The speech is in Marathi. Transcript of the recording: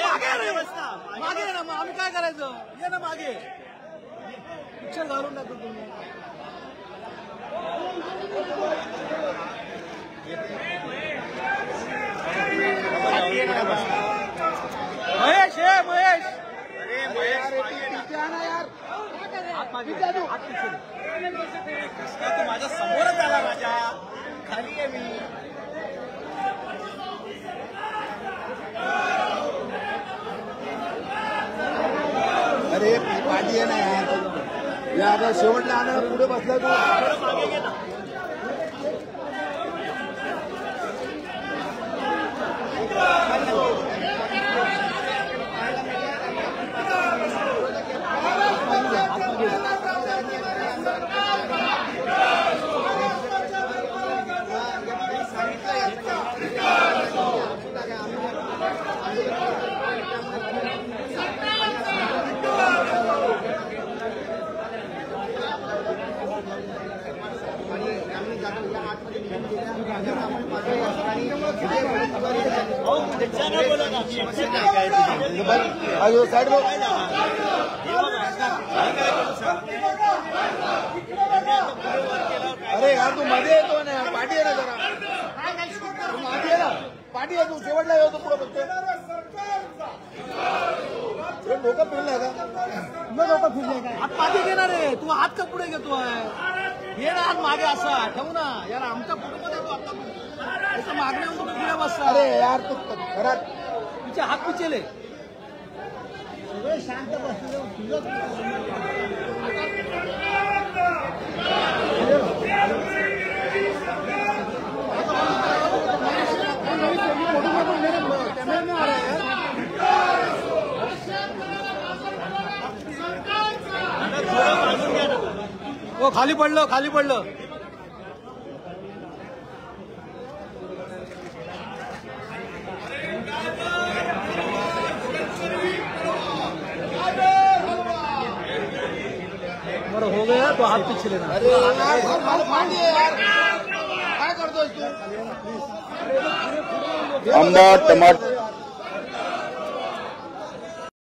मागे ना, मग आम्ही काय करायचं? ये ना मागे, पिक्चर घालून टाकतो तुम्ही. महेश हे महेश, अरे महेश यार, कृष्णा तू माझ्या समोरच आला, माझ्या खाली आहे मी. अरे पाठी आहे ना यार, या आता शेवटला आला पुढे बसला तू. मागे घे ना. अरे यार तू मध्ये येतो ना, पाठी आहे ना जरा, मागे ना, पाठी आहे तू, शेवटला येतो पुढे बघतो. डोकं फिरलंय का? डोकं फिरलंय का? हात मागे घेणार आहे तू, हात का पुढे घेतोय? ये ना हात मागे, असा ठेवू ना यार, आमच्या फोटोमध्ये येतो आता मागण्या पुढे बसता. अरे यार तू घरात तिचे हात पिचेले, शांत बसले. ओ खाली पडलं, खाली पडलं. हो गया तो हाथ पीछे लेना. अरे यार काय करतोय तू? आमदार टमाटर